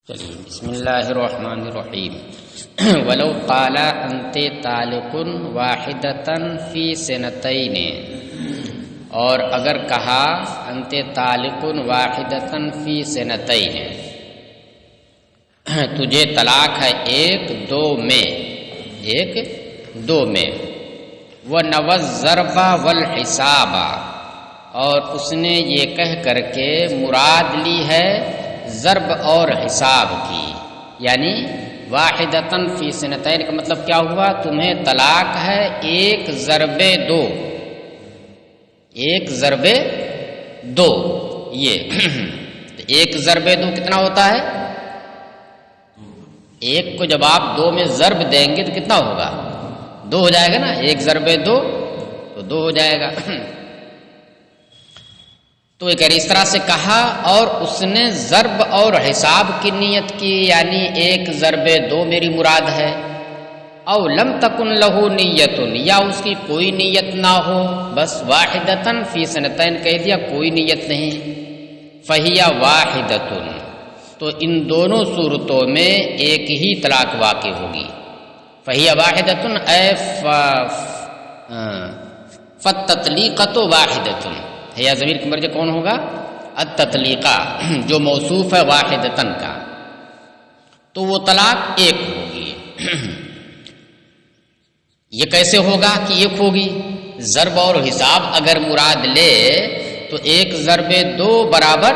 چلیے بسم اللہ الرحمن الرحیم ولو قال انت طالق واحدۃ فی سنتین، اور اگر کہا انت طالق واحدۃ فی سنتین، تجھے طلاق ہے ایک دو میں ونوى الضرب والحساب، اور اس نے یہ کہہ کر کے مراد لی ہے ضرب اور حساب کی، یعنی واحدۃ فی سنتین کا مطلب کیا ہوا؟ تمہیں طلاق ہے ایک ضرب دو، یہ ایک ضرب دو کتنا ہوتا ہے؟ ایک کو جب آپ دو میں ضرب دیں گے تو کتنا ہوگا؟ دو ہو جائے گا نا، ایک ضرب دو تو دو ہو جائے گا۔ تو ایک اس طرح سے کہا، اور اس نے ضرب اور حساب کی نیت کی، یعنی ایک ضرب دو میری مراد ہے۔ او لم تکن لہو نیت، یا اس کی کوئی نیت نہ ہو، بس واحدۃ فی سنتین کہہ دیا، کوئی نیت نہیں، فہی واحدۃ، تو ان دونوں صورتوں میں ایک ہی طلاق واقع ہوگی۔ فہی واحدۃ اے فالتطلیقۃ واحدۃ، یا ضمیر کی مرجع کون ہوگا؟ التطلیقہ، جو موصوف ہے واحدتن کا، تو وہ طلاق ایک ہوگی۔ یہ کیسے ہوگا کہ ایک ہوگی؟ ضرب اور حساب اگر مراد لے تو ایک ضرب دو برابر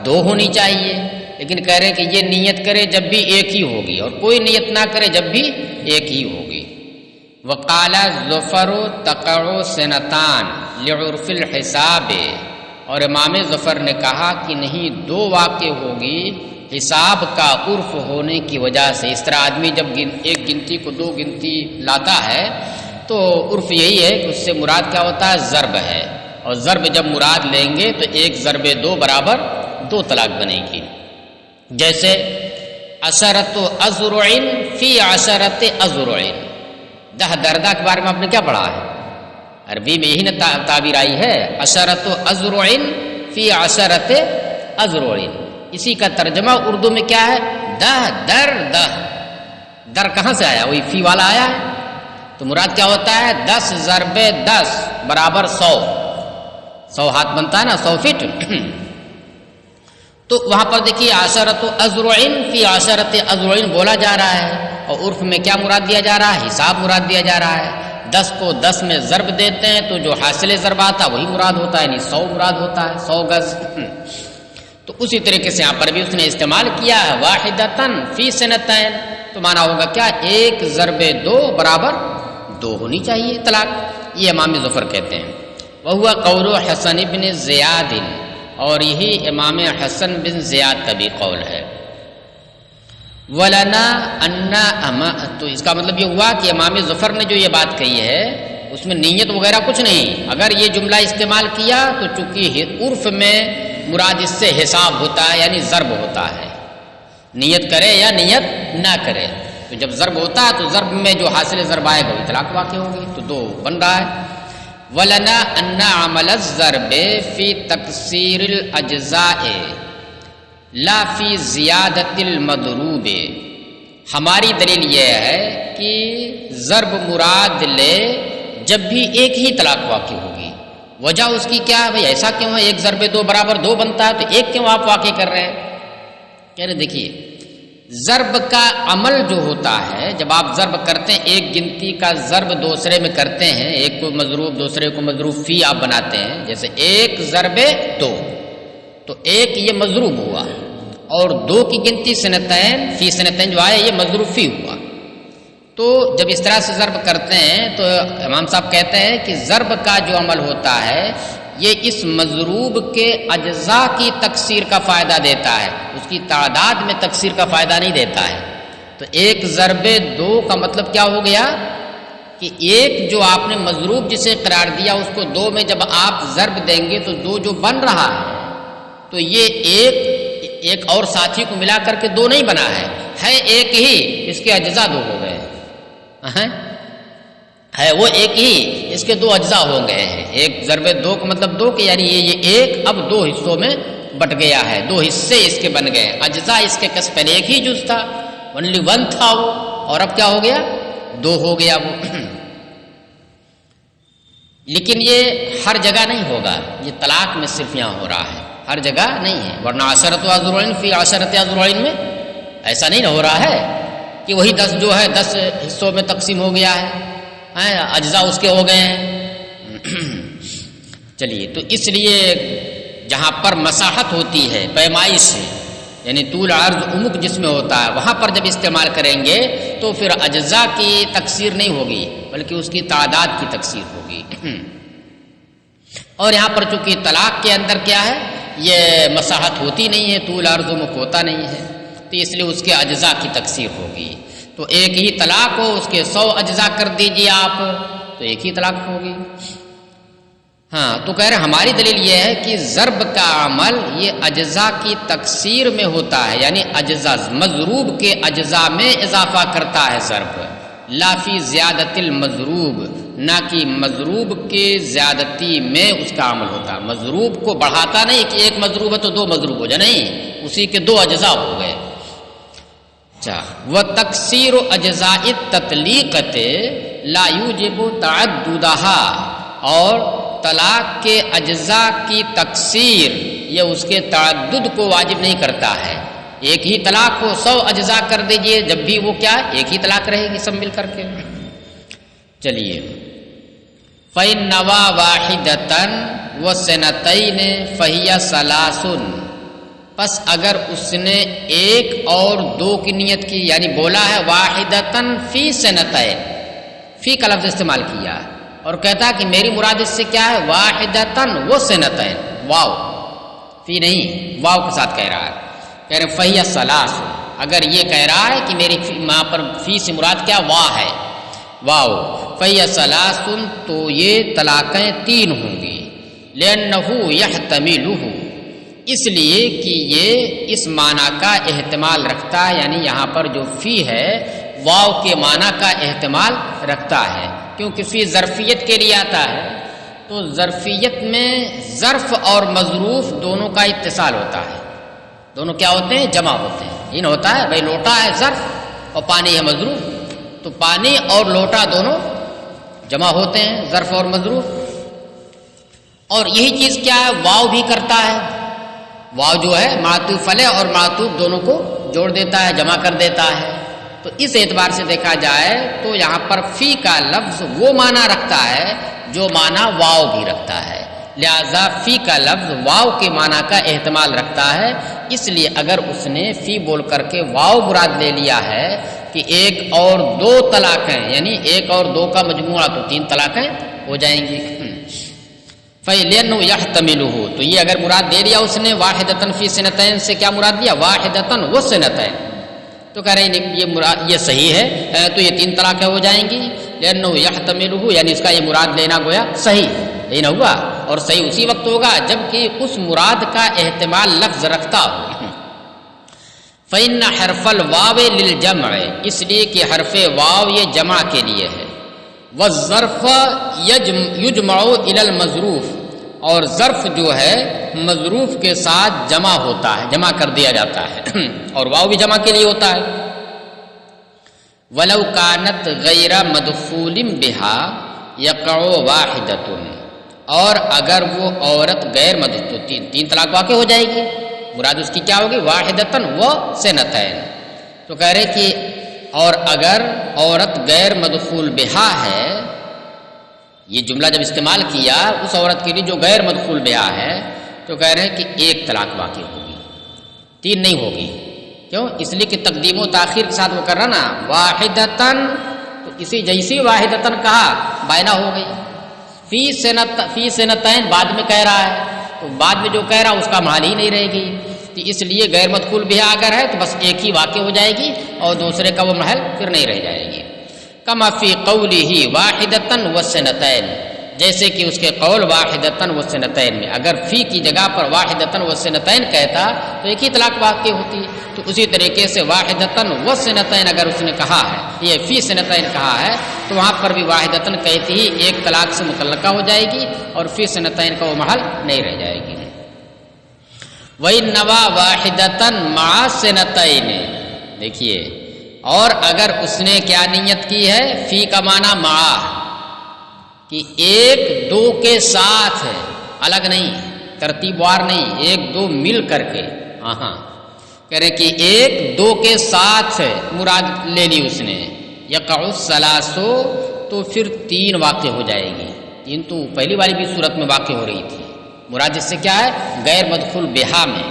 دو ہونی چاہیے، لیکن کہہ رہے ہیں کہ یہ نیت کرے جب بھی ایک ہی ہوگی، اور کوئی نیت نہ کرے جب بھی ایک ہی ہوگی۔ وقال ظفر تقع سنتان لعرف الحساب، اور امام ظفر نے کہا کہ نہیں، دو واقع ہوگی حساب کا عرف ہونے کی وجہ سے۔ اس طرح آدمی جب ایک گنتی کو دو گنتی لاتا ہے تو عرف یہی ہے کہ اس سے مراد کیا ہوتا ہے؟ ضرب ہے، اور ضرب جب مراد لیں گے تو ایک ضرب دو برابر دو طلاق بنے گی۔ جیسے عشرۃ اذرع فی عشرۃ اذرع، 10 دردہ کے بارے میں آپ نے کیا پڑھا ہے؟ عربی میں یہی نا تعبیر آئی ہے، عشرۃ اذرع فی عشرۃ اذرع، اسی کا ترجمہ اردو میں کیا ہے؟ در کہاں سے آیا؟ وہی فی والا آیا ہے، تو مراد کیا ہوتا ہے؟ 10 ضرب 10 برابر 100 ہاتھ بنتا ہے نا، 100 فٹ۔ تو وہاں پر دیکھیے عشرۃ اذرع فی عشرۃ اذرع بولا جا رہا ہے، اور عرف میں کیا مراد دیا جا رہا ہے؟ حساب مراد دیا جا رہا ہے۔ 10 کو 10 میں ضرب دیتے ہیں تو جو حاصل ضرب آتا وہی مراد ہوتا ہے، یعنی 100 مراد ہوتا ہے، 100 گز۔ تو اسی طریقے سے یہاں پر بھی اس نے استعمال کیا ہے واحدۃ فی سنتین، تو مانا ہوگا کیا؟ ایک ضرب دو برابر دو ہونی چاہیے طلاق، یہ امام ظفر کہتے ہیں۔ وہو قول حسن بن زیاد، اور یہی امام حسن بن زیاد کا بھی قول ہے۔ وَلَنَا أَنَّا، تو اس کا مطلب یہ ہوا کہ امام ظفر نے جو یہ بات کہی ہے اس میں نیت وغیرہ کچھ نہیں، اگر یہ جملہ استعمال کیا تو چونکہ عرف میں مراد اس سے حساب ہوتا ہے، یعنی ضرب ہوتا ہے، نیت کرے یا نیت نہ کرے، تو جب ضرب ہوتا ہے تو ضرب میں جو حاصل ضرب آئے گا وہ طلاق واقع ہوگی، تو دو بن رہا ہے۔ وَلَنَا أَنَّ عَمَلَ الضَّرْبِ فِي تَكْسِيرِ الْأَجْزَاءِ لا فی زیادت المضروب، ہماری دلیل یہ ہے کہ ضرب مراد لے جب بھی ایک ہی طلاق واقع ہوگی۔ وجہ اس کی کیا ہے؟ بھائی ایسا کیوں ہے؟ ایک ضرب دو برابر دو بنتا ہے، تو ایک کیوں آپ واقع کر رہے ہیں؟ کہہ رہے دیکھیے، ضرب کا عمل جو ہوتا ہے، جب آپ ضرب کرتے ہیں، ایک گنتی کا ضرب دوسرے میں کرتے ہیں، ایک کو مضروب دوسرے کو مضروب فی آپ بناتے ہیں، جیسے ایک ضرب دو، تو ایک یہ مضروب ہوا، اور دو کی گنتی سنتین فی سنتین جو آئے یہ مضروب فی ہوا۔ تو جب اس طرح سے ضرب کرتے ہیں تو امام صاحب کہتے ہیں کہ ضرب کا جو عمل ہوتا ہے یہ اس مضروب کے اجزاء کی تکثیر کا فائدہ دیتا ہے، اس کی تعداد میں تکثیر کا فائدہ نہیں دیتا ہے۔ تو ایک ضرب دو کا مطلب کیا ہو گیا کہ ایک جو آپ نے مضروب جسے قرار دیا اس کو دو میں جب آپ ضرب دیں گے تو دو جو بن رہا ہے، تو یہ ایک اور ساتھی کو ملا کر کے دو نہیں بنا ہے ایک ہی، اس کے اجزاء دو ہو گئے ہے وہ ایک ہی، اس کے دو اجزاء ہو گئے ہیں۔ ایک ضرب دو کا مطلب دو کہ یعنی یہ ایک اب دو حصوں میں بٹ گیا ہے، دو حصے اس کے بن گئے، اجزاء اس کے کس پہلے ایک ہی جز تھا، اونلی ون تھا وہ، اور اب کیا ہو گیا؟ دو ہو گیا وہ۔ لیکن یہ ہر جگہ نہیں ہوگا، یہ طلاق میں صرف یہاں ہو رہا ہے، ہر جگہ نہیں ہے، ورنہ عشرۃ ازواج فی عشرۃ ازواج میں ایسا نہیں ہو رہا ہے کہ وہی 10 جو ہے 10 حصوں میں تقسیم ہو گیا ہے، اجزاء اس کے ہو گئے ہیں۔ چلیے، تو اس لیے جہاں پر مساحت ہوتی ہے پیمائش سے، یعنی طول عرض عمق جس میں ہوتا ہے، وہاں پر جب استعمال کریں گے تو پھر اجزاء کی تکثیر نہیں ہوگی بلکہ اس کی تعداد کی تکثیر ہوگی۔ اور یہاں پر چونکہ طلاق کے اندر کیا ہے، یہ مساحت ہوتی نہیں ہے، طول عرض عمق ہوتا نہیں ہے، تو اس لیے اس کے اجزاء کی تکثیر ہوگی۔ تو ایک ہی طلاق ہو، اس کے 100 اجزاء کر دیجیے آپ، تو ایک ہی طلاق ہوگی۔ ہاں، تو کہہ رہے ہماری دلیل یہ ہے کہ ضرب کا عمل یہ اجزاء کی تکثیر میں ہوتا ہے، یعنی اجزاء مضروب کے اجزاء میں اضافہ کرتا ہے ضرب، لا فی زیادت المضروب، نہ کہ مضروب کے زیادتی میں اس کا عمل ہوتا ہے۔ مضروب کو بڑھاتا نہیں کہ ایک مضروب ہے تو 2 مضروب ہو جائے، نہیں، اسی کے 2 اجزاء ہو گئے۔ وَتَكْسِيرُ أَجْزَاءِ التَّطْلِيقَةِ لَا يُوجِبُ تَعَدُّدَهَا، اور طلاق کے اجزاء کی تکثیر یہ اس کے تعدد کو واجب نہیں کرتا ہے۔ ایک ہی طلاق کو 100 اجزاء کر دیجئے، جب بھی وہ کیا ہے، ایک ہی طلاق رہے گی سب مل کر کے۔ چلیے، فَإِن نَوَى وَاحِدَةً وَسَنَتَيْنِ فَهِيَ ثَلَاثٌ، پس اگر اس نے 1 اور 2 کی نیت کی، یعنی بولا ہے واحدتاً فی سنتین، فی کا لفظ استعمال کیا ہے، اور کہتا ہے کہ میری مراد اس سے کیا ہے، واحدتاً و سنتین، واو فی نہیں، واو کے ساتھ کہہ رہا ہے، کہہ رہے فہی ثلاث، اگر یہ کہہ رہا ہے کہ میری وہاں پر فی سے مراد کیا، وا ہے، واو، فہی ثلاث، تو یہ طلاقیں 3 ہوں گی، لأنہ یحتملہ، اس لیے کہ یہ اس معنی کا احتمال رکھتا ہے، یعنی یہاں پر جو فی ہے واو کے معنی کا احتمال رکھتا ہے، کیونکہ فی ظرفیت کے لیے آتا ہے، تو ظرفیت میں ظرف اور مظروف دونوں کا اتصال ہوتا ہے، دونوں کیا ہوتے ہیں، جمع ہوتے ہیں۔ یہ ہوتا ہے بھائی لوٹا ہے ظرف اور پانی ہے مظروف، تو پانی اور لوٹا دونوں جمع ہوتے ہیں، ظرف اور مظروف۔ اور یہی چیز کیا ہے، واو بھی کرتا ہے، واو جو ہے معطوف علیہ اور معطوف دونوں کو جوڑ دیتا ہے، جمع کر دیتا ہے۔ تو اس اعتبار سے دیکھا جائے تو یہاں پر فی کا لفظ وہ معنی رکھتا ہے جو معنی واو بھی رکھتا ہے، لہذا فی کا لفظ واو کے معنی کا احتمال رکھتا ہے، اس لیے اگر اس نے فی بول کر کے واو مراد لے لیا ہے کہ 1 اور 2 طلاقیں، یعنی 1 اور 2 کا مجموعہ، تو 3 طلاقیں ہو جائیں گی۔ فَإِلَّنُّ يَحْتَمِلُهُ، تو یہ اگر مراد دے لیا اس نے واحدتاً فی سنتین سے، کیا مراد دیا، واحدتاً و سنتین، تو کہہ رہے ہیں یہ صحیح ہے، تو یہ 3 طلاقیں ہو جائیں گی، لأنه يحتملہ، یعنی اس کا یہ مراد لینا گویا صحیح ہے نہ ہوا، اور صحیح اسی وقت ہوگا جب کہ اس مراد کا احتمال لفظ رکھتا ہو۔ فإن حرف الواو للجمع، اس لیے کہ حرف واو یہ جمع کے لیے ہے، والظرف یجمع الی المظروف، اور ظرف جو ہے مظروف کے ساتھ جمع ہوتا ہے، جمع کر دیا جاتا ہے، اور واو بھی جمع کے لیے ہوتا ہے۔ وَلَوْ كَانَتْ غَيْرَ مَدْخُولٍ بِهَا يَقَعُ وَاحِدَةٌ، اور اگر وہ عورت غیر مدخول، تو 3 طلاق واقع ہو جائے گی، مراد اس کی کیا ہوگی، واحدتاً و سنتین، تو کہہ رہے کہ اور اگر عورت غیر مدخول بہا ہے، یہ جملہ جب استعمال کیا اس عورت کے لیے جو غیر مدخول بہا ہے، تو کہہ رہے ہیں کہ 1 طلاق واقع ہوگی، 3 نہیں ہوگی، کیوں، اس لیے کہ تقدیم و تاخیر کے ساتھ وہ کر رہا نا، واحدتاً، تو اسی جیسی واحدتاً کہا بائنا ہو گئی، فی سنتین بعد میں کہہ رہا ہے، تو بعد میں جو کہہ رہا اس کا محل ہی نہیں رہے گی، تو اس لیے غیر مدخول بہا اگر ہے تو بس 1 ہی واقع ہو جائے گی اور دوسرے کا وہ محل پھر نہیں رہ جائے گی۔ کما فی قولہ واحدتاً وسنتین، جیسے کہ اس کے قول واحدتاً وسنتین میں اگر فی کی جگہ پر واحدتاً وسنتین کہتا تو 1 ہی طلاق واقع ہوتی، تو اسی طریقے سے واحدتاً وسنتین اگر اس نے کہا ہے، یہ فی سنتین کہا ہے، تو وہاں پر بھی واحدتاً کہتی ہی 1 طلاق سے متعلقہ ہو جائے گی اور فی سنتین کا وہ محل نہیں رہ جائے گی۔ وَإِن نَوَى وَاحِدَةً مَعَ سِنَتَيْنِ، دیکھیے، اور اگر اس نے کیا نیت کی ہے، فی کا معنی مع، کہ ایک دو کے ساتھ ہے، الگ نہیں، ترتیب وار نہیں، ایک دو مل کر کے، ہاں کہہ رہے کہ ایک دو کے ساتھ مراد لے لی اس نے، یقع الثلاث، تو پھر تین واقع ہو جائے گی، تین تو پہلی والی بھی صورت میں واقع ہو رہی تھی، مراد اس سے کیا ہے، غیر مدخول بہا میں،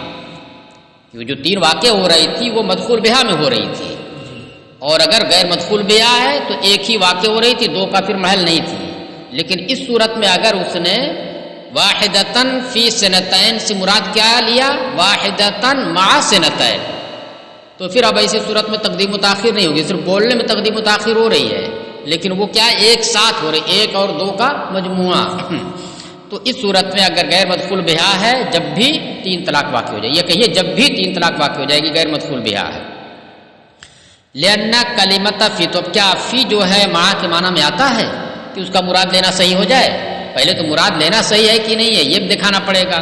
جو تین واقع ہو رہی تھی وہ مدخول بہا میں ہو رہی تھی، اور اگر غیر مدخول بہا ہے تو ایک ہی واقع ہو رہی تھی، دو کا پھر محل نہیں تھی، لیکن اس صورت میں اگر اس نے واحدتاً فی سنتین سے مراد کیا لیا، واحدتاً مع سنتین، تو پھر اب ایسی صورت میں تقدیم و تاخیر نہیں ہوگی، صرف بولنے میں تقدیم و تاخیر ہو رہی ہے، لیکن وہ کیا ایک ساتھ ہو رہی، ایک اور دو کا مجموعہ تو اس صورت میں اگر غیر مدخول بہا ہے جب بھی تین طلاق واقع ہو جائے، یہ کہیے جب بھی تین طلاق واقع ہو جائے گی غیر مدخول بہا ہے۔ لأن کلمۃ فی، تو اب کیا فی جو ہے مع کے معنی میں آتا ہے کہ اس کا مراد لینا صحیح ہو جائے، پہلے تو مراد لینا صحیح ہے کہ نہیں ہے یہ دکھانا پڑے گا،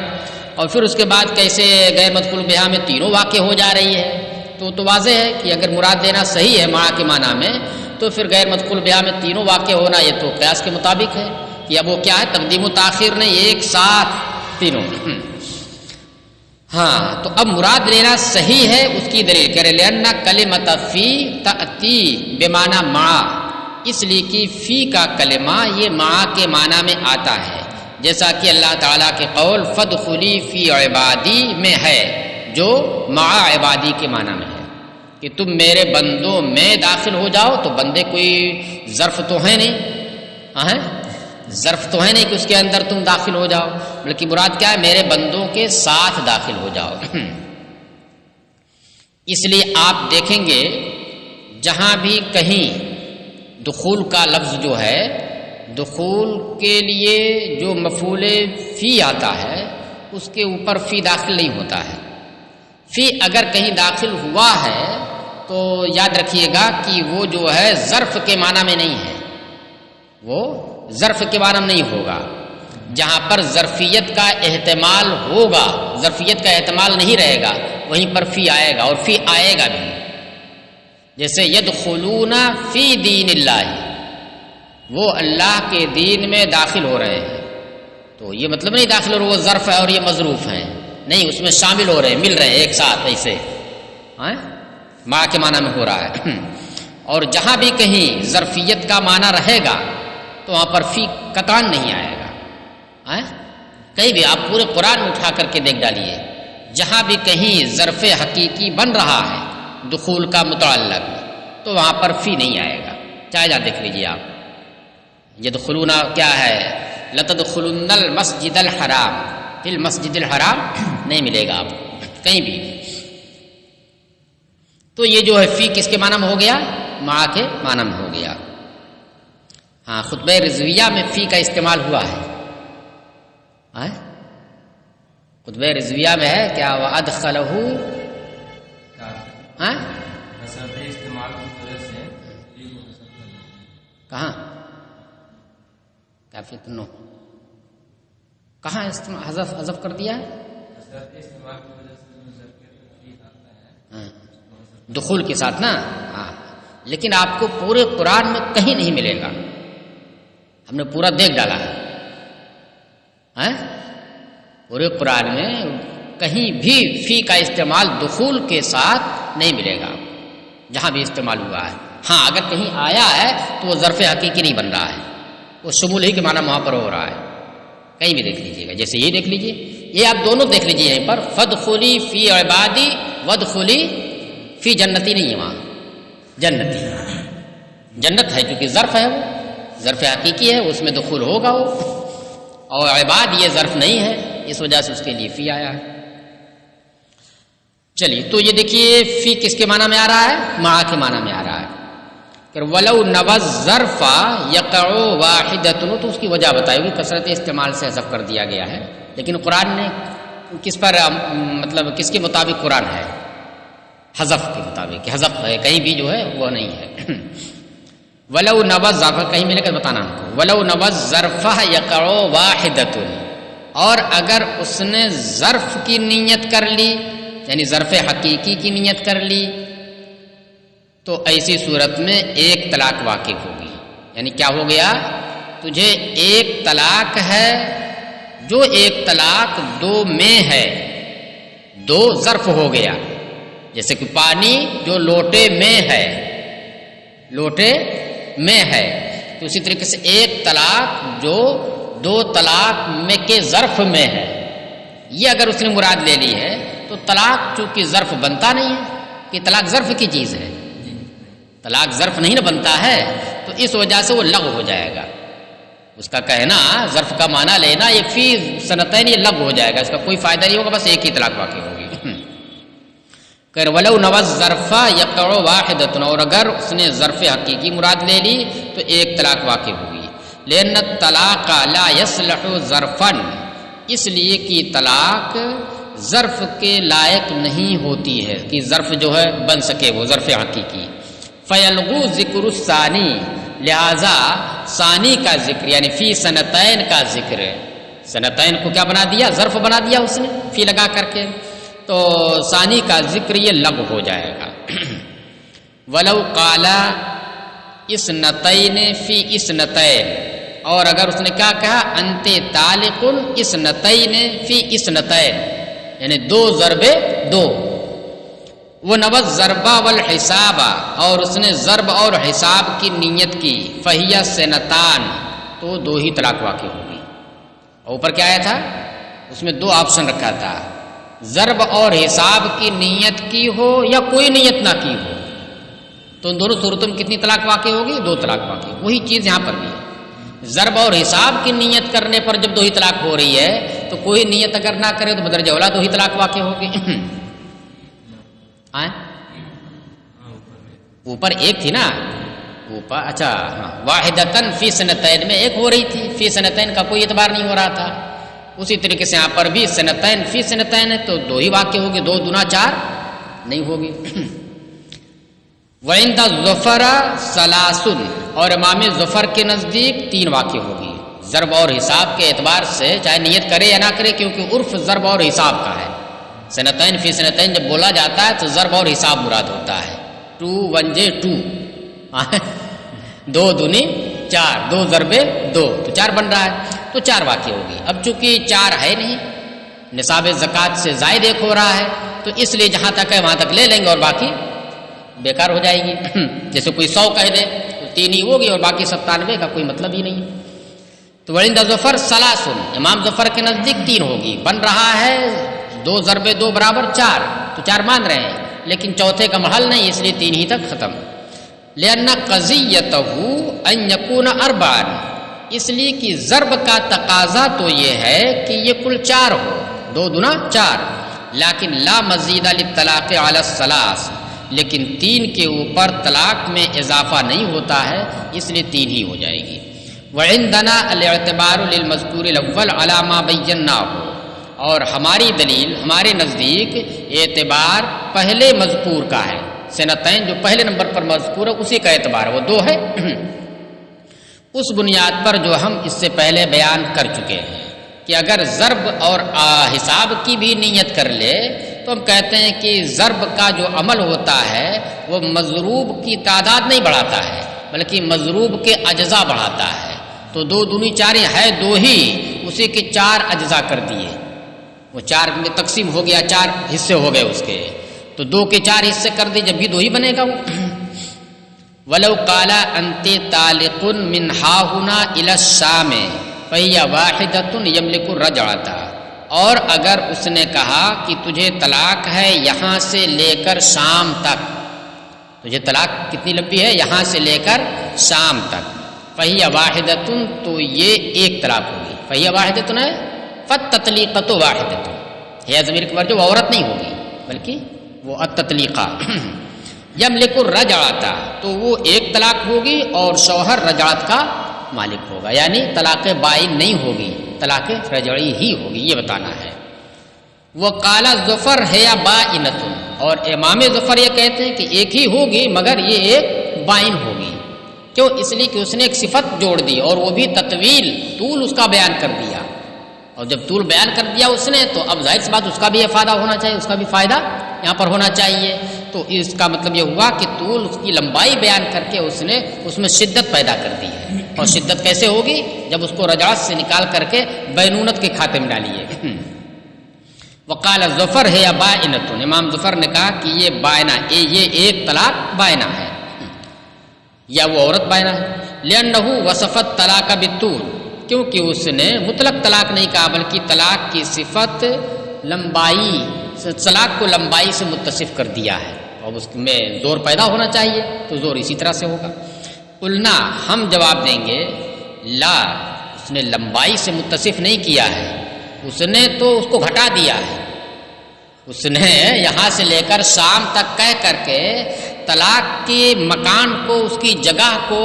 اور پھر اس کے بعد کیسے غیر مدخول بہا میں تینوں واقع ہو جا رہی ہے، تو واضح ہے کہ اگر مراد لینا صحیح ہے مع کے معنی میں تو پھر غیر مدخول بہا میں تینوں واقع ہونا یہ تو قیاس کے مطابق ہے کہ اب وہ کیا ہے، تقدیم و تاخیر نہیں، ایک ساتھ تینوں۔ ہاں تو اب مراد لینا صحیح ہے اس کی دلیل کہہ رہے لأن کلمۃ فی تأتی بمعنی مع، اس لیے کہ فی کا کلمہ یہ مع کے معنی میں آتا ہے، جیسا کہ اللہ تعالیٰ کے قول فادخلی فی عبادی میں ہے، جو مع عبادی کے معنی میں ہے کہ تم میرے بندوں میں داخل ہو جاؤ، تو بندے کوئی ظرف تو ہے نہیں، ہاں ظرف تو ہے نہیں کہ اس کے اندر تم داخل ہو جاؤ، بلکہ مراد کیا ہے، میرے بندوں کے ساتھ داخل ہو جاؤ۔ اس لیے آپ دیکھیں گے جہاں بھی کہیں دخول کا لفظ جو ہے، دخول کے لیے جو مفعول فی آتا ہے اس کے اوپر فی داخل نہیں ہوتا ہے، فی اگر کہیں داخل ہوا ہے تو یاد رکھیے گا کہ وہ جو ہے ظرف کے معنی میں نہیں ہے، وہ ظرف کے معنی میں نہیں ہوگا، جہاں پر ظرفیت کا احتمال ہوگا، ظرفیت کا احتمال نہیں رہے گا وہیں پر فی آئے گا، اور فی آئے گا بھی، جیسے یدخلون فی دین اللہ، وہ اللہ کے دین میں داخل ہو رہے ہیں، تو یہ مطلب نہیں داخل ہو رہے وہ ظرف ہے اور یہ مظروف ہیں، نہیں، اس میں شامل ہو رہے ہیں، مل رہے ہیں ایک ساتھ، ایسے مع کے معنی میں ہو رہا ہے۔ اور جہاں بھی کہیں ظرفیت کا معنی رہے گا تو وہاں پر فی قطعاً نہیں آئے گا، کہیں بھی آپ پورے قرآن میں اٹھا کر کے دیکھ ڈالیے، جہاں بھی کہیں ظرف حقیقی بن رہا ہے دخول کا متعلق تو وہاں پر فی نہیں آئے گا، چاہے جہاں دیکھ لیجیے آپ، یدخلون کیا ہے، لتدخلن المسجد الحرام، فی المسجد الحرام نہیں ملے گا آپ کہیں بھی، تو یہ جو ہے فی کس کے معنی میں ہو گیا، مع کے معنی میں ہو گیا۔ ہاں خطبہ رضویہ میں فی کا استعمال ہوا ہے، خطبہ رضویہ میں ہے کیا، وَأَدْخَلَهُ کہاں کافی تنو کہاں حذف کر دیا ہے، دخول کے ساتھ نا، ہاں، لیکن آپ کو پورے قرآن میں کہیں نہیں ملے گا، ہم نے پورا دیکھ ڈالا ہے، پورے قرآن میں کہیں بھی فی کا استعمال دخول کے ساتھ نہیں ملے گا، جہاں بھی استعمال ہوا ہے، ہاں اگر کہیں آیا ہے تو وہ ظرف حقیقی نہیں بن رہا ہے، وہ شمول ہی کے معنی وہاں پر ہو رہا ہے، کہیں بھی دیکھ لیجیے گا، جیسے یہ دیکھ لیجیے، یہ آپ دونوں دیکھ لیجیے یہیں پر، فادخلی فی عبادی وادخلی فی جنتی نہیں ہے، وہاں جنتی جنت ہے کیونکہ ظرف ہے، وہ ظرف حقیقی ہے، اس میں دخول ہوگا وہ، اور عباد یہ ظرف نہیں ہے، اس وجہ سے اس کے لیے فی آیا ہے۔ چلیے تو یہ دیکھیے فی کس کے معنی میں آ رہا ہے، مع کے معنی میں آ رہا ہے، کہ وَلَوْ نَوَى الظَّرْفَ يَقَعُ وَاحِدَةٌ، تو اس کی وجہ بتائی ہوئی، کثرت استعمال سے حذف کر دیا گیا ہے، لیکن قرآن نے کس پر مطلب کس کے مطابق قرآن ہے، حذف کے مطابق، حذف ہے کہیں بھی جو ہے وہ نہیں ہے۔ وَلَوْ نَوَى الظَّرْفَ کہیں ملے کر بتانا ہم کو، وَلَوْ نَوَى الظَّرْفَ يَقَعُ وَاحِدَةٌ، اور اگر اس نے ظرف کی نیت کر لی یعنی ظرف حقیقی کی نیت کر لی تو ایسی صورت میں ایک طلاق واقع ہوگی. یعنی کیا ہو گیا؟ تجھے ایک طلاق ہے جو ایک طلاق دو میں ہے، دو ظرف ہو گیا. جیسے کہ پانی جو لوٹے میں ہے، لوٹے میں ہے، تو اسی طریقے سے ایک طلاق جو دو طلاق میں کے ظرف میں ہے. یہ اگر اس نے مراد لے لی ہے تو طلاق چونکہ ظرف بنتا نہیں ہے کہ طلاق ظرف کی چیز ہے، طلاق ظرف نہیں نہ بنتا ہے، تو اس وجہ سے وہ لغو ہو جائے گا. اس کا کہنا ظرف کا معنی لینا یہ فی سنتین یہ لغو ہو جائے گا، اس کا کوئی فائدہ نہیں ہوگا، بس ایک ہی طلاق واقع ہوگی. کہ ولو نوى الظرف یقع واحدۃ، اور اگر اس نے ظرف حقیقی مراد لے لی تو ایک طلاق واقع ہوگی. لأن الطلاق لا يصلح ظرفا، اس لیے کہ طلاق ظرف کے لائق نہیں ہوتی ہے کہ ظرف جو ہے بن سکے وہ ظرف حقیقی. فیلغو ذکر الثانی، لہذا ثانی کا ذکر یعنی فی سنتین کا ذکر، سنتین کو کیا بنا دیا؟ ظرف بنا دیا اس نے فی لگا کر کے، تو ثانی کا ذکر یہ لغو ہو جائے گا. ولو قال اثنتین فی اثنتین، اور اگر اس نے کیا کہا؟ انت طالق اثنتین فی اثنتین، یعنی دو ضربے دو. وہ نوز ضربہ والحساب، اور اس نے ضرب اور حساب کی نیت کی، فہیہ سنتان، تو دو ہی طلاق واقع ہوگی. اوپر کیا آیا تھا؟ اس میں دو آپشن رکھا تھا، ضرب اور حساب کی نیت کی ہو یا کوئی نیت نہ کی ہو، تو ان دونوں صورتوں میں کتنی طلاق واقع ہوگی؟ دو طلاق واقع. وہی چیز یہاں پر بھی ہے، ضرب اور حساب کی نیت کرنے پر جب دو ہی طلاق ہو رہی ہے تو کوئی نیت اگر نہ کرے تو بدرجہ اولا دو ہی طلاق واقع ہوگی. اوپر ایک تھی نا، اوپر اچھا ہاں، واحدتن فی سنتین میں ایک ہو رہی تھی، فی سنتین کا کوئی اعتبار نہیں ہو رہا تھا. اسی طریقے سے یہاں پر بھی سنتین فی سنتین ہے تو دو ہی واقع ہوگی، دو دونا چار نہیں ہوگی. وعند ظفر ثلاثن، اور امام ظفر کے نزدیک تین واقع ہوگی ضرب اور حساب کے اعتبار سے، چاہے نیت کرے یا نہ کرے، کیونکہ عرف ضرب اور حساب کا ہے. سنتین فی سنتین جب بولا جاتا ہے تو ضرب اور حساب مراد ہوتا ہے. 2 1 2 دو دونی چار، دو ضربے دو تو چار بن رہا ہے، تو چار واقع ہوگی. اب چونکہ چار ہے نہیں، نصاب زکوٰۃ سے زائد ایک ہو رہا ہے، تو اس لیے جہاں تک ہے وہاں تک لے لیں گے اور باقی بیکار ہو جائے گی. جیسے کوئی 100 کہہ دے تو 3 ہی ہوگی اور باقی 97 کا کوئی مطلب ہی نہیں. تو وعند ظفر ثلاثن، امام ظفر کے نزدیک 3 ہوگی. بن رہا ہے 2 ضربے 2 برابر 4، تو 4 مان رہے ہیں لیکن چوتھے کا محل نہیں، اس لیے 3 ہی تک ختم. لأن قضیتہ ان یکون اربعا، اس لیے کہ ضرب کا تقاضا تو یہ ہے کہ یہ کل 4 ہو، 2 دونا 4. لیکن لا مزید للطلاق علی الثلاث، لیکن 3 کے اوپر طلاق میں اضافہ نہیں ہوتا ہے، اس لیے 3 ہی ہو جائے گی. وعندنا الاعتبار للمذکور الاول علی ما بیناہ، اور ہماری دلیل ہمارے نزدیک اعتبار پہلے مذکور کا ہے. سنتین جو پہلے نمبر پر مذکور ہے اسی کا اعتبار ہے، وہ 2 ہے. اس بنیاد پر جو ہم اس سے پہلے بیان کر چکے ہیں کہ اگر ضرب اور حساب کی بھی نیت کر لے تو ہم کہتے ہیں کہ ضرب کا جو عمل ہوتا ہے وہ مضروب کی تعداد نہیں بڑھاتا ہے بلکہ مضروب کے اجزاء بڑھاتا ہے. تو 2 دونی 4 ہے 2 ہی، اسی کے 4 اجزاء کر دیے، وہ 4 میں تقسیم ہو گیا، 4 حصے ہو گئے اس کے، تو 2 کے 4 حصے کر دی، جب بھی 2 ہی بنے گا وہ. ولو قال انت طالق من ہاہنا الی الشام فہی واحدۃ یملک الرجعۃ، اور اگر اس نے کہا کہ تجھے طلاق ہے یہاں سے لے کر شام تک، تجھے طلاق کتنی لمبی ہے؟ یہاں سے لے کر شام تک. فہی واحدۃ، تو یہ ایک طلاق ہوگی. فہی واحدۃ ہے، فالتطلیقۃ واحدۃ، ہے ضمیر کی جو عورت نہیں ہوگی بلکہ وہ التطلیقہ. یملک الرجعۃ، تو وہ ایک طلاق ہوگی اور شوہر رجعت کا مالک ہوگا، یعنی طلاق بائن نہیں ہوگی، طلاق رجعی ہی ہوگی، یہ بتانا ہے. وہ قال ظفر ہے یا بائنۃ، اور امام ظفر یہ کہتے ہیں کہ ایک ہی ہوگی مگر یہ ایک بائن ہوگی. کیوں؟ اس لیے کہ اس نے ایک صفت جوڑ دی اور وہ بھی تطویل، طول اس کا بیان کر دیا، اور جب طول بیان کر دیا اس نے تو اب ظاہر سی بات اس کا بھی افادہ ہونا چاہیے، اس کا بھی فائدہ یہاں پر ہونا چاہیے. تو اس کا مطلب یہ ہوا کہ طول، اس کی لمبائی بیان کر کے اس نے اس میں شدت پیدا کر دی ہے. اور شدت کیسے ہوگی؟ جب اس کو رجعت سے نکال کر کے بینونت کے کھاتے میں ڈالیے. وقال ظفر ہے یا بائنۃ، امام ظفر نے کہا کہ یہ بائنہ، یہ ایک طلاق بائنہ ہے یا وہ عورت بائنہ ہے. لأنہ وصفت طلاق بالطول، کیونکہ اس نے مطلق طلاق نہیں کہا بلکہ طلاق کی صفت لمبائی، طلاق کو لمبائی سے متصف کر دیا ہے، اور اس میں زور پیدا ہونا چاہیے تو زور اسی طرح سے ہوگا. قلنا، ہم جواب دیں گے لا، اس نے لمبائی سے متصف نہیں کیا ہے، اس نے تو اس کو گھٹا دیا ہے. اس نے یہاں سے لے کر شام تک کہہ کر کے طلاق کے مکان کو، اس کی جگہ کو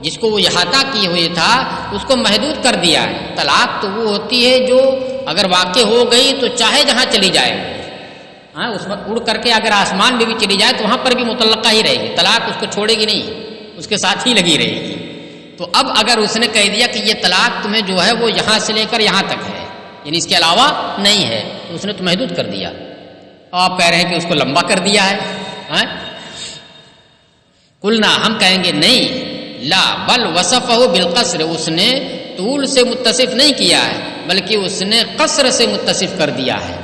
جس کو وہ احاطہ کیے ہوئے تھا اس کو محدود کر دیا ہے. طلاق تو وہ ہوتی ہے جو اگر واقع ہو گئی تو چاہے جہاں چلی جائے، اس وقت اڑ کر کے اگر آسمان میں بھی چلی جائے تو وہاں پر بھی متعلقہ ہی رہے گی، طلاق اس کو چھوڑے گی نہیں، اس کے ساتھ ہی لگی رہے گی. تو اب اگر اس نے کہہ دیا کہ یہ طلاق تمہیں جو ہے وہ یہاں سے لے کر یہاں تک ہے، یعنی اس کے علاوہ نہیں ہے، تو اس نے تو محدود کر دیا. آپ کہہ رہے ہیں کہ اس کو لمبا کر دیا ہے. قلنا، ہم کہیں گے نہیں، لا بل وصفہ بالقصر، اس نے طول سے متصف نہیں کیا ہے بلکہ اس نے قصر سے متصف کر دیا ہے.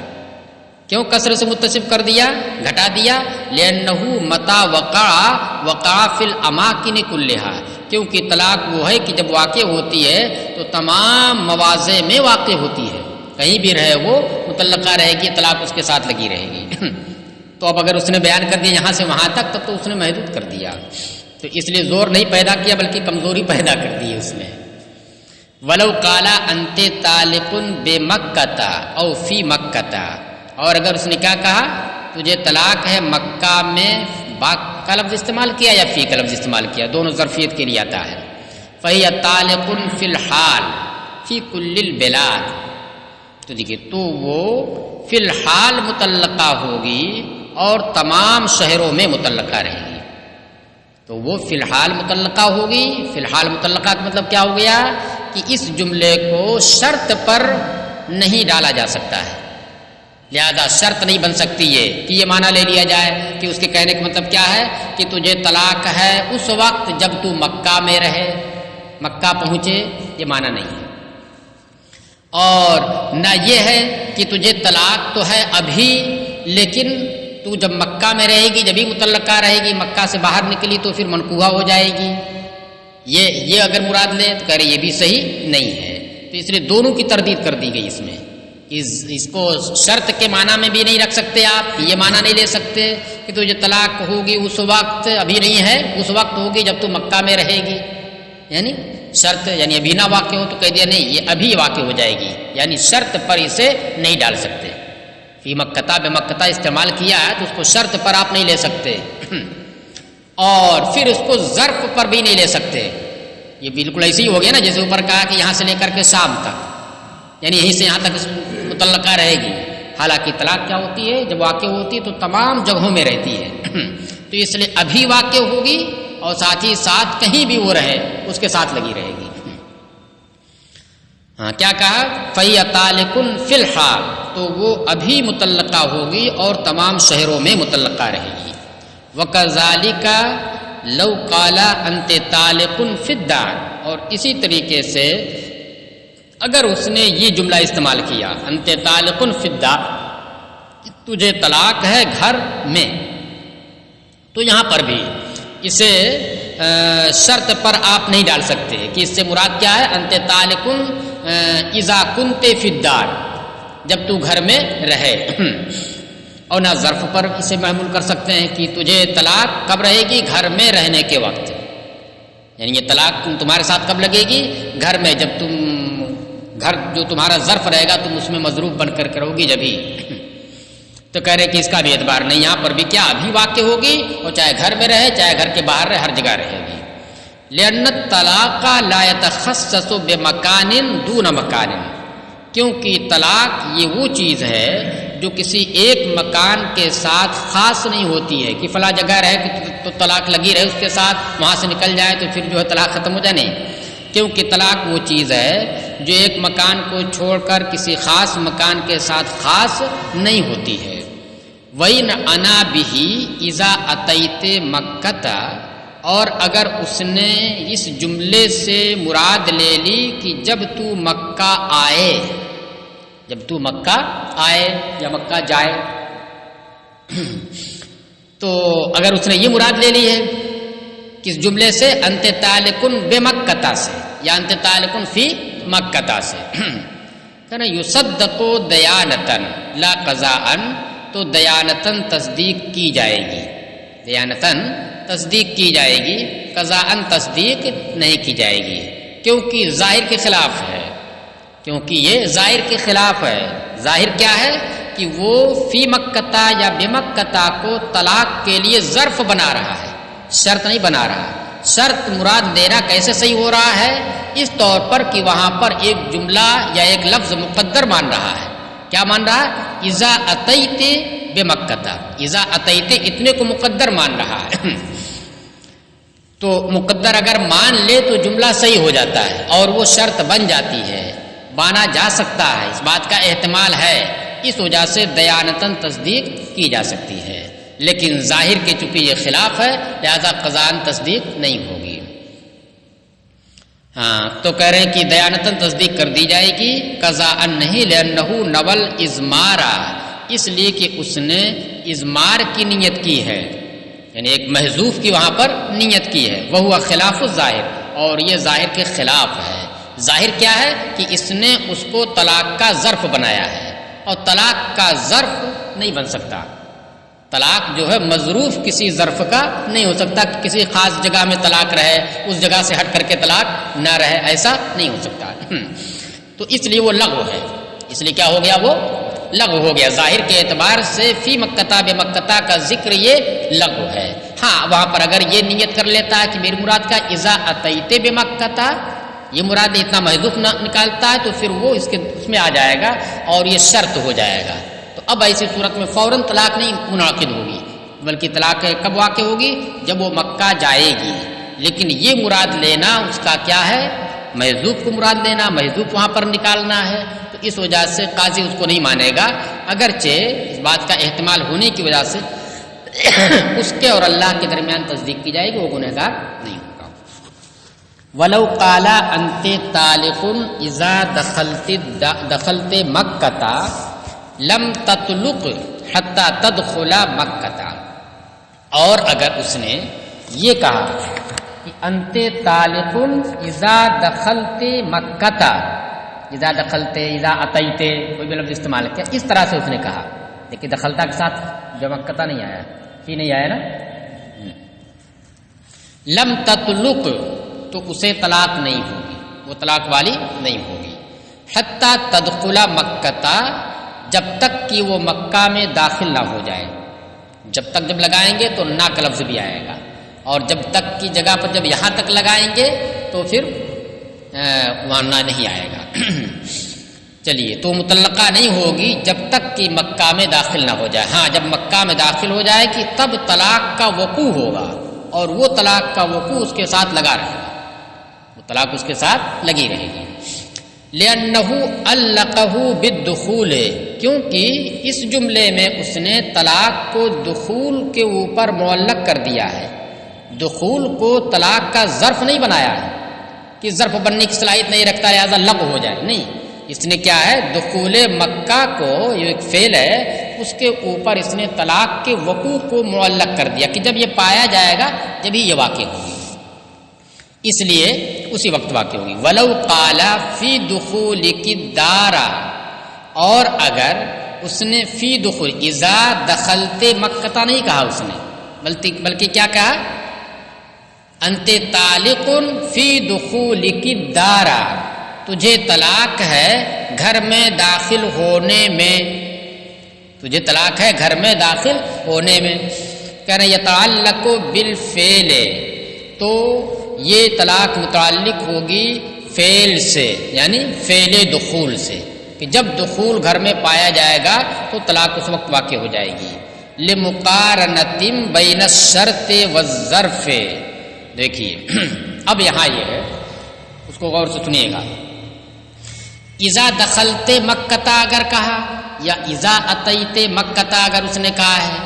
کیوں قصر سے متصف کر دیا، گھٹا دیا؟ لأنہ متا وقع فی الاماکن کلھا، کیونکہ طلاق وہ ہے کہ جب واقع ہوتی ہے تو تمام مواضع میں واقع ہوتی ہے، کہیں بھی رہے وہ متعلقہ رہے گی، طلاق اس کے ساتھ لگی رہے گی. تو اب اگر اس نے بیان کر دیا یہاں سے وہاں تک، تب تو اس نے محدود کر دیا. تو اس لیے زور نہیں پیدا کیا بلکہ کمزوری پیدا کر دی اس نے. ولو قال انت طالق بمکۃ او فی مکۃ، اور اگر اس نے کیا کہا، تجھے طلاق ہے مکہ میں، با کا لفظ استعمال کیا یا فی کا لفظ استعمال کیا، دونوں ظرفیت کے لیے آتا ہے. فہی طالق فی الحال فی کل البلاد، تو دیکھیے تو وہ فی الحال متعلقہ ہوگی اور تمام شہروں میں متعلقہ رہے گی. تو وہ فی الحال متعلقہ ہوگی. فی الحال متعلقہ کا مطلب کیا ہو گیا کہ اس جملے کو شرط پر نہیں ڈالا جا سکتا ہے، لہذا شرط نہیں بن سکتی یہ کہ یہ معنی لے لیا جائے کہ اس کے کہنے کا مطلب کیا ہے کہ تجھے طلاق ہے اس وقت جب تو مکہ میں رہے، مکہ پہنچے، یہ معنی نہیں ہے. اور نہ یہ ہے کہ تجھے طلاق تو ہے ابھی لیکن تو جب مکہ میں رہے گی جبھی متعلقہ رہے گی، مکہ سے باہر نکلی تو پھر منقوہ ہو جائے گی. یہ اگر مراد لے تو کہہ رہے یہ بھی صحیح نہیں ہے. تو اس لیے دونوں کی تردید کر دی گئی اس میں. اس کو شرط کے معنی میں بھی نہیں رکھ سکتے آپ، یہ معنی نہیں لے سکتے کہ تجھے طلاق ہوگی اس وقت، ابھی نہیں ہے، اس وقت ہوگی جب تو مکہ میں رہے گی. یعنی شرط، یعنی ابھی نہ واقع ہو تو کہہ دیا نہیں یہ ابھی واقع ہو جائے گی، یعنی شرط پر اسے نہیں ڈال سکتے. فی مکۃ بمکۃ استعمال کیا ہے تو اس کو شرط پر آپ نہیں لے سکتے، اور پھر اس کو ظرف پر بھی نہیں لے سکتے. یہ بالکل ایسے ہی ہو گیا نا جیسے اوپر کہا کہ یہاں سے لے کر کے شام تک، یعنی یہیں سے یہاں تک متعلقہ رہے گی. حالانکہ طلاق کیا ہوتی ہے، جب واقع ہوتی ہے تو تمام جگہوں میں رہتی ہے. تو اس لیے ابھی واقع ہوگی اور ساتھ ہی ساتھ کہیں بھی وہ رہے اس کے ساتھ لگی رہے گی. کیا کہا، فَهِيَ طَالِقٌ فِي الْحَالِ، تو وہ ابھی متعلقہ ہوگی اور تمام شہروں میں متعلقہ رہے گی. وَكَذَلِكَ لَوْ قَالَ أَنْتَ طَالِقٌ فِي الدَّارِ، اور اسی طریقے سے اگر اس نے یہ جملہ استعمال کیا أَنْتَ طَالِقٌ فِي الدَّارِ، تجھے طلاق ہے گھر میں، تو یہاں پر بھی اسے شرط پر آپ نہیں ڈال سکتے کہ اس سے مراد کیا ہے، أَنْتَ طَالِقٌ اذا كنت فی الدار، جب تو گھر میں رہے. اور نہ ظرف پر اسے محمول کر سکتے ہیں کہ تجھے طلاق کب رہے گی، گھر میں رہنے کے وقت، یعنی یہ طلاق تمہارے ساتھ کب لگے گی، گھر میں، جب تم گھر جو تمہارا ظرف رہے گا تم اس میں مظروف بن کر رہو گی جبھی. تو کہہ رہے کہ اس کا بھی اعتبار نہیں، یہاں پر بھی کیا ابھی واقع ہوگی اور چاہے گھر میں رہے چاہے گھر کے باہر رہے، ہر جگہ رہے گی. لأن الطلاق لا يتخصص بمکان دون مکان، کیونکہ طلاق یہ وہ چیز ہے جو کسی ایک مکان کے ساتھ خاص نہیں ہوتی ہے کہ فلاں جگہ رہے تو طلاق لگی رہے اس کے ساتھ، وہاں سے نکل جائے تو پھر جو ہے طلاق ختم ہو جائے. نہیں، کیونکہ طلاق وہ چیز ہے جو ایک مکان کو چھوڑ کر کسی خاص مکان کے ساتھ خاص نہیں ہوتی ہے۔ وَإِنْ أَنَا بِهِ إِذَا أَتَيْتَ مَكَّةَ، اور اگر اس نے اس جملے سے مراد لے لی کہ جب تو مکہ آئے، جب تو مکہ آئے یا مکہ جائے، تو اگر اس نے یہ مراد لے لی ہے کس جملے سے، انت تعلقن بمکہ سے یا انت تعلقن فی مکہ سے، کہنا یصدق دیانتن لا قضاءن، تو دیانتن تصدیق کی جائے گی، دیانتن تصدیق کی جائے گی، قضاءن تصدیق نہیں کی جائے گی، کیونکہ ظاہر کے خلاف ہے، کیونکہ یہ ظاہر کے خلاف ہے۔ ظاہر کیا ہے کہ وہ فی مکہ یا بمکہ کو طلاق کے لیے ظرف بنا رہا ہے، شرط نہیں بنا رہا۔ شرط مراد لینا کیسے صحیح ہو رہا ہے؟ اس طور پر کہ وہاں پر ایک جملہ یا ایک لفظ مقدر مان رہا ہے۔ کیا مان رہا ہے؟ اذا اتیت بمکہ، اذا اتیت اتنے کو مقدر مان رہا ہے۔ تو مقدر اگر مان لے تو جملہ صحیح ہو جاتا ہے اور وہ شرط بن جاتی ہے، مانا جا سکتا ہے، اس بات کا احتمال ہے، اس وجہ سے دیانتاً تصدیق کی جا سکتی ہے۔ لیکن ظاہر کے چونکہ یہ خلاف ہے لہذا قضاءً تصدیق نہیں ہوگی۔ ہاں تو کہہ رہے ہیں کہ دیانتاً تصدیق کر دی جائے گی، قضاءً نہیں، لأنہ نوى الإضمار، اس لیے کہ اس نے اضمار کی نیت کی ہے، یعنی ایک محذوف کی وہاں پر نیت کی ہے، وہو خلاف الظاہر، اور یہ ظاہر کے خلاف ہے۔ ظاہر کیا ہے کہ اس نے اس کو طلاق کا ظرف بنایا ہے، اور طلاق کا ظرف نہیں بن سکتا، طلاق جو ہے مظروف کسی ظرف کا نہیں ہو سکتا، کسی خاص جگہ میں طلاق رہے اس جگہ سے ہٹ کر کے طلاق نہ رہے، ایسا نہیں ہو سکتا۔ تو اس لیے وہ لغو ہے، اس لیے کیا ہو گیا؟ وہ لغو ہو گیا، ظاہر کے اعتبار سے فی مکہ بمکہ کا ذکر یہ لغو ہے۔ ہاں وہاں پر اگر یہ نیت کر لیتا ہے کہ میری مراد کا اذا اتیت بمکہ، یہ مراد اتنا محذوف نکالتا ہے تو پھر وہ اس میں آ جائے گا اور یہ شرط ہو جائے گا۔ تو اب ایسی صورت میں فوراً طلاق نہیں منعقد ہوگی، بلکہ طلاق کب واقع ہوگی؟ جب وہ مکہ جائے گی۔ لیکن یہ مراد لینا اس کا کیا ہے؟ محذوف کو مراد لینا، محذوف وہاں پر نکالنا ہے، تو اس وجہ سے قاضی اس کو نہیں مانے گا، اگرچہ اس بات کا احتمال ہونے کی وجہ سے اس کے اور اللہ کے درمیان تصدیق کی جائے گی، وہ گنہگار نہیں ہوگا۔ وَلَوْ قَالَ أَنْتِ طَالِقٌ إِذَا دَخَلْتِ مَكَّةَ لم تطلق حتى تدخل مکہ، اور اگر اس نے یہ کہا کہ انت طالق اذا دخلت مکہ، اذا دخلت، اذا اتیت، کوئی بھی لفظ استعمال کیا، اس طرح سے اس نے کہا، لیکن دخلتا کے ساتھ جو مکہ نہیں آیا، ہی نہیں آیا نا، لم تطلق تو اسے طلاق نہیں ہوگی، وہ طلاق والی نہیں ہوگی، حتی تدخل مکہ، جب تک کہ وہ مکہ میں داخل نہ ہو جائے، جب تک جب لگائیں گے تو نا کا لفظ بھی آئے گا، اور جب تک کی جگہ پر جب یہاں تک لگائیں گے تو پھر وہاں نا نہیں آئے گا۔ چلیے تو مطلقہ نہیں ہوگی جب تک کہ مکہ میں داخل نہ ہو جائے، ہاں جب مکہ میں داخل ہو جائے کہ تب طلاق کا وقوع ہوگا، اور وہ طلاق کا وقوع اس کے ساتھ لگا رہے گا، وہ طلاق اس کے ساتھ لگی رہے گی۔ لأنه علقه بالدخول، کیونکہ اس جملے میں اس نے طلاق کو دخول کے اوپر معلق کر دیا ہے، دخول کو طلاق کا ظرف نہیں بنایا ہے کہ ظرف بننے کی صلاحیت نہیں رکھتا لہذا لغو ہو جائے، نہیں، اس نے کیا ہے دخول مکہ کو، یہ ایک فعل ہے، اس کے اوپر اس نے طلاق کے وقوع کو معلق کر دیا کہ جب یہ پایا جائے گا جب ہی یہ واقع ہوگی، اس لیے اسی وقت واقع ہوگی۔ وَلَوْ قَالَ فِي دُخُولِكِ الدَّارَ، اور اگر اس نے فی دخول اذا دخلت مکہ نہیں کہا اس نے، بلکہ کیا کہا؟ انت طالق فی دخولک الدار، تجھے طلاق ہے گھر میں داخل ہونے میں، تجھے طلاق ہے گھر میں داخل ہونے میں، کہہ رہے یتعلق بالفعل، تو یہ طلاق متعلق ہوگی فعل سے، یعنی فعل دخول سے، کہ جب دخول گھر میں پایا جائے گا تو طلاق اس وقت واقع ہو جائے گی۔ لمقارنۃ بین الشرط والظرف، دیکھیے اب یہاں یہ ہے، اس کو غور سے سنیے گا، اذا دخلتے مکہ اگر کہا یا اذا اتیت مکہ اگر اس نے کہا ہے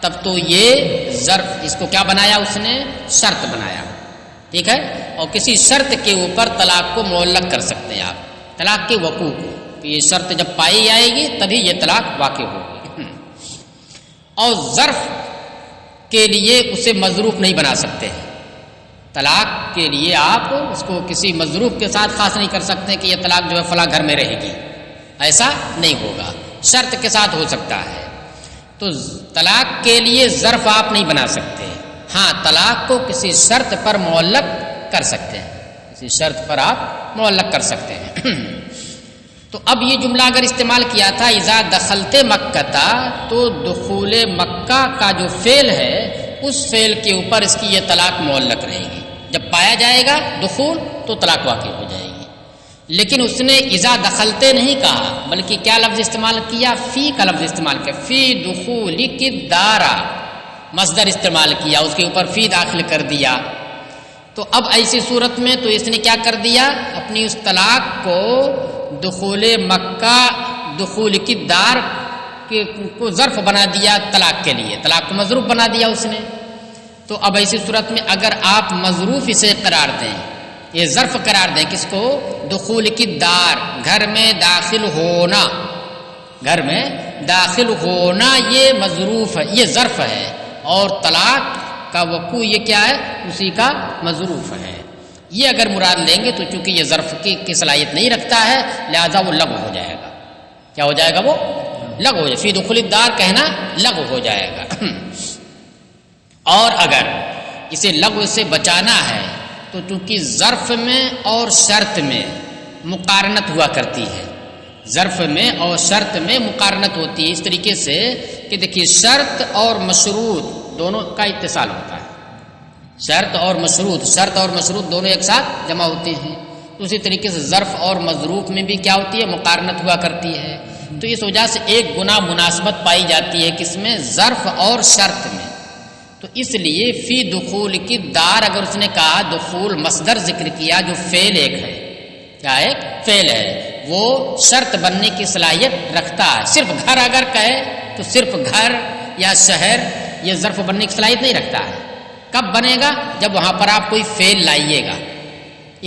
تب تو یہ ظرف اس کو کیا بنایا اس نے شرط بنایا. ٹھیک ہے. اور کسی شرط کے اوپر طلاق کو معلق کر سکتے ہیں آپ طلاق کے وقوع کو کہ یہ شرط جب پائی جائے گی تبھی یہ طلاق واقع ہوگی. اور ظرف کے لیے اسے مظروف نہیں بنا سکتے ہیں. طلاق کے لیے آپ اس کو کسی مظروف کے ساتھ خاص نہیں کر سکتے کہ یہ طلاق جو ہے فلاں گھر میں رہے گی. ایسا نہیں ہوگا. شرط کے ساتھ ہو سکتا ہے. تو طلاق کے لیے ظرف آپ نہیں بنا سکتے. ہاں طلاق کو کسی شرط پر معلق کر سکتے ہیں. کسی شرط پر آپ معلق کر سکتے ہیں. تو اب یہ جملہ اگر استعمال کیا تھا اذا دخلتے مکہ تو دخول مکہ کا جو فعل ہے اس فعل کے اوپر اس کی یہ طلاق معلق رہے گی. جب پایا جائے گا دخول تو طلاق واقع ہو جائے گی. لیکن اس نے اذا دخلتے نہیں کہا بلکہ کیا لفظ استعمال کیا فی کا لفظ استعمال کیا. فی دخولک الدار مصدر استعمال کیا اس کے اوپر فی داخل کر دیا. تو اب ایسی صورت میں تو اس نے کیا کر دیا اپنی اس طلاق کو دخول مکہ دخول کی دار کو ظرف بنا دیا طلاق کے لیے. طلاق کو مظروف بنا دیا اس نے. تو اب ایسی صورت میں اگر آپ مظروف اسے قرار دیں یہ ظرف قرار دیں کس کو دخول کی دار گھر میں داخل ہونا. گھر میں داخل ہونا یہ مظروف ہے یہ ظرف ہے اور طلاق کا وقوع یہ کیا ہے اسی کا مظروف ہے. یہ اگر مراد لیں گے تو چونکہ یہ ظرف کی صلاحیت نہیں رکھتا ہے لہذا وہ لغو ہو جائے گا. کیا ہو جائے گا وہ لغو ہو جائے. فی دخول الدار کہنا لغو ہو جائے گا. اور اگر اسے لغو سے بچانا ہے تو چونکہ ظرف میں اور شرط میں مقارنت ہوا کرتی ہے. ظرف میں اور شرط میں مقارنت ہوتی ہے اس طریقے سے کہ دیکھیے شرط اور مشروط دونوں کا اتصال ہوتا ہے. شرط اور مشروط دونوں ایک ساتھ جمع ہوتے ہیں. اسی طریقے سے ظرف اور مظروف میں بھی کیا ہوتی ہے مقارنت ہوا کرتی ہے. تو اس وجہ سے ایک گنا مناسبت پائی جاتی ہے کس میں ظرف اور شرط میں. تو اس لیے فی دخول کی دار اگر اس نے کہا دخول مصدر ذکر کیا جو فعل ایک ہے کیا ایک فعل ہے وہ شرط بننے کی صلاحیت رکھتا ہے. صرف گھر اگر کہے تو صرف گھر یا شہر یہ ظرف بننے کی صلاحیت نہیں رکھتا ہے. کب بنے گا جب وہاں پر آپ کوئی فعل لائیے گا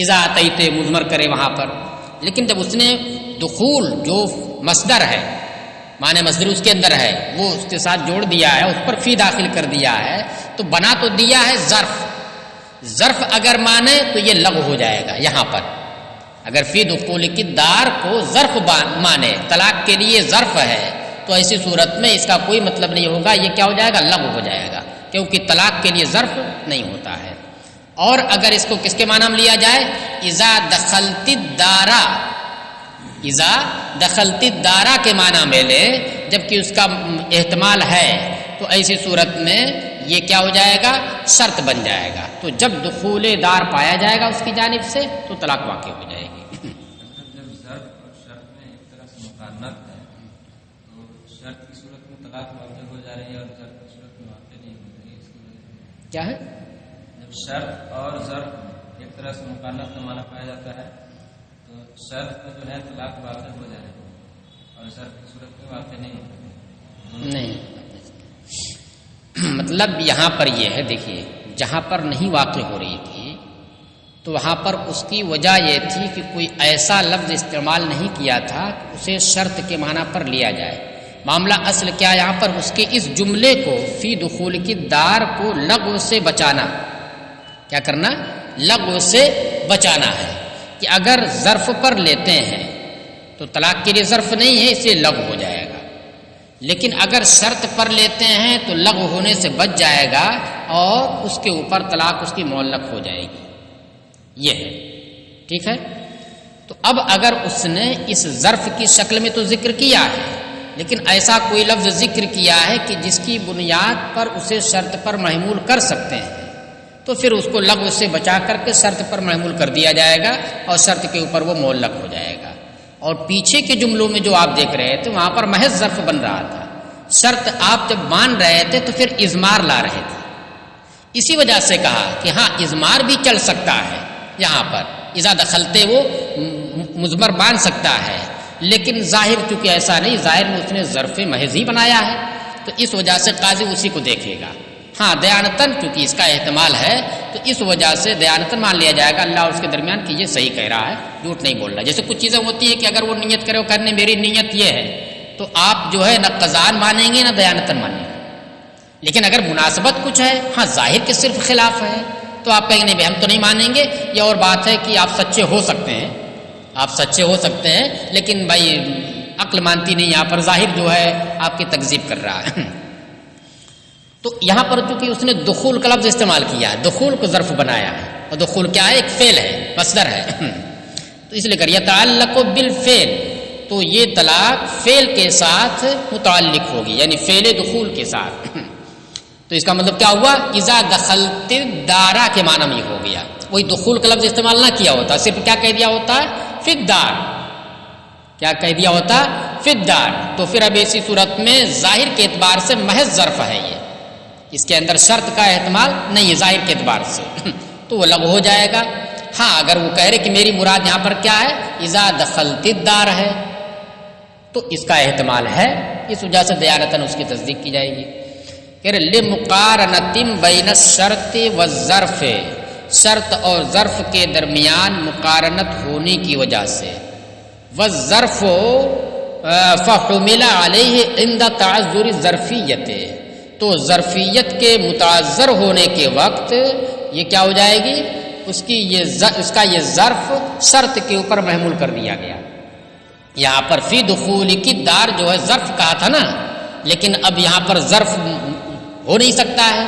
اذا اتیت مضمر کرے وہاں پر. لیکن جب اس نے دخول جو مصدر ہے معنی مصدر اس کے اندر ہے وہ اس کے ساتھ جوڑ دیا ہے اس پر فی داخل کر دیا ہے تو بنا تو دیا ہے ظرف. ظرف اگر مانے تو یہ لغو ہو جائے گا. یہاں پر اگر فی دخول کی دار کو ظرف مانے طلاق کے لیے ظرف ہے تو ایسی صورت میں اس کا کوئی مطلب نہیں ہوگا یہ کیا ہو جائے گا لغو ہو جائے گا کیونکہ طلاق کے لیے ظرف نہیں ہوتا ہے. اور اگر اس کو کس کے معنی میں لیا جائے اذا دخلتی دارا کے معنی میں لے جبکہ اس کا احتمال ہے تو ایسی صورت میں یہ کیا ہو جائے گا شرط بن جائے گا. تو جب دخول دار پایا جائے گا اس کی جانب سے تو طلاق واقع ہو جائے گی. جب ظرف اور شرط میں ایک طرح سے مقارنت ہے تو شرط کی صورت میں طلاق واقع ہو جا رہی ہے اور ظرف کی صورت میں واقع نہیں ہو رہی ہے. اس کی وجہ کیا ہے جب شرط اور ظرف ایک طرح سے مقارنت کا معنی پایا جاتا ہے تو شرط میں جو ہے طلاق واقع ہو جائے گا اور ظرف کی صورت میں واقع نہیں ہو رہی نہیں. مطلب یہاں پر یہ ہے دیکھیے جہاں پر نہیں واقع ہو رہی تھی تو وہاں پر اس کی وجہ یہ تھی کہ کوئی ایسا لفظ استعمال نہیں کیا تھا کہ اسے شرط کے معنی پر لیا جائے. معاملہ اصل کیا یہاں پر اس کے اس جملے کو فی دخول کی دار کو لغو سے بچانا. کیا کرنا لغو سے بچانا ہے کہ اگر ظرف پر لیتے ہیں تو طلاق کے لیے ظرف نہیں ہے اسے لغو ہو جائے گا. لیکن اگر شرط پر لیتے ہیں تو لغو ہونے سے بچ جائے گا اور اس کے اوپر طلاق اس کی معلق ہو جائے گی. یہ ہے ٹھیک ہے. تو اب اگر اس نے اس ظرف کی شکل میں تو ذکر کیا ہے لیکن ایسا کوئی لفظ ذکر کیا ہے کہ جس کی بنیاد پر اسے شرط پر محمول کر سکتے ہیں تو پھر اس کو لغو سے بچا کر کے شرط پر محمول کر دیا جائے گا اور شرط کے اوپر وہ معلق ہو جائے گا. اور پیچھے کے جملوں میں جو آپ دیکھ رہے تھے وہاں پر محض ظرف بن رہا تھا. شرط آپ جب مان رہے تھے تو پھر اضمار لا رہے تھے. اسی وجہ سے کہا کہ ہاں اضمار بھی چل سکتا ہے. یہاں پر اذا دخلتے وہ مضمر باندھ سکتا ہے، لیکن ظاہر چونکہ ایسا نہیں، ظاہر میں اس نے ظرف محض ہی بنایا ہے، تو اس وجہ سے قاضی اسی کو دیکھے گا۔ ہاں دیانتاً چونکہ اس کا احتمال ہے تو اس وجہ سے دیانتاً مان لیا جائے گا اللہ اور اس کے درمیان کہ یہ صحیح کہہ رہا ہے، جھوٹ نہیں بول رہا۔ جیسے کچھ چیزیں ہوتی ہیں کہ اگر وہ نیت کرے وہ کرنے میری نیت یہ ہے، تو آپ جو ہے نہ قضاً مانیں گے نہ دیانتاً مانیں گے۔ لیکن اگر مناسبت کچھ ہے، ہاں ظاہر کے صرف خلاف ہے، تو آپ کہیں گے نہیں بھائی ہم تو نہیں مانیں گے۔ یہ اور بات ہے کہ آپ سچے ہو سکتے ہیں، آپ سچے ہو سکتے ہیں، لیکن بھائی عقل مانتی نہیں، یہاں پر ظاہر جو ہے آپ کی تکذیب کر رہا ہے۔ تو یہاں پر چونکہ اس نے دخول کا لفظ استعمال کیا ہے، دخول کو ظرف بنایا ہے، اور دخول کیا ہے؟ ایک فعل ہے، مصدر ہے، تو اس لیے کر یتعلق بالفعل، تو یہ طلاق فعل کے ساتھ متعلق ہوگی، یعنی فعل دخول کے ساتھ۔ تو اس کا مطلب کیا ہوا؟ اذا دخلت الدار کے معنی میں ہو گیا، وہی دخول کا لفظ استعمال نہ کیا ہوتا، صرف کیا کہہ دیا ہوتا ہے؟ فی الدار، کیا کہہ دیا ہوتا؟ فی الدار۔ تو پھر اب ایسی صورت میں ظاہر کے اعتبار سے محض ظرف ہے، یہ اس کے اندر شرط کا احتمال نہیں ہے ظاہر کے اعتبار سے، تو وہ لغو ہو جائے گا۔ ہاں اگر وہ کہہ رہے کہ میری مراد یہاں پر کیا ہے؟ اذا دخلت الدار ہے، تو اس کا احتمال ہے، اس وجہ سے دیانتاً اس کی تصدیق کی جائے گی۔ کہ لمقارنۃ بین الشرط والظرف، شرط اور ظرف کے درمیان مقارنت ہونے کی وجہ سے، والظرف فحمل علیہ عند تعذر الظرفیت، تو ظرفیت کے متعذر ہونے کے وقت یہ کیا ہو جائے گی؟ اس کا یہ ظرف شرط کے اوپر محمول کر دیا گیا۔ یہاں پر فی دخول کی دار جو ہے ظرف کہا تھا نا، لیکن اب یہاں پر ظرف ہو نہیں سکتا ہے،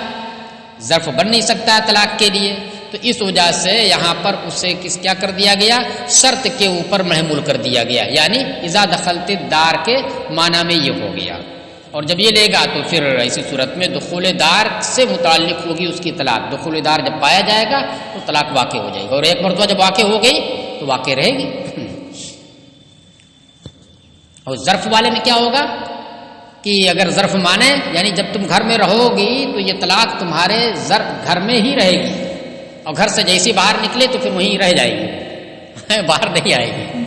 ظرف بن نہیں سکتا ہے طلاق کے لیے، تو اس وجہ سے یہاں پر اسے کیا کر دیا گیا؟ شرط کے اوپر محمول کر دیا گیا، یعنی اذا دخلت الدار کے معنی میں یہ ہو گیا۔ اور جب یہ لے گا تو پھر ایسی صورت میں دخول دار سے متعلق ہوگی اس کی طلاق، دخول دار جب پایا جائے گا تو طلاق واقع ہو جائے گی، اور ایک مرتبہ جب واقع ہو گئی تو واقع رہے گی۔ اور ظرف والے میں کیا ہوگا کہ اگر ظرف مانے یعنی جب تم گھر میں رہو گی تو یہ طلاق تمہارے گھر میں ہی رہے گی، اور گھر سے جیسی باہر نکلے تو پھر وہیں رہ جائے گی، باہر نہیں آئے گی۔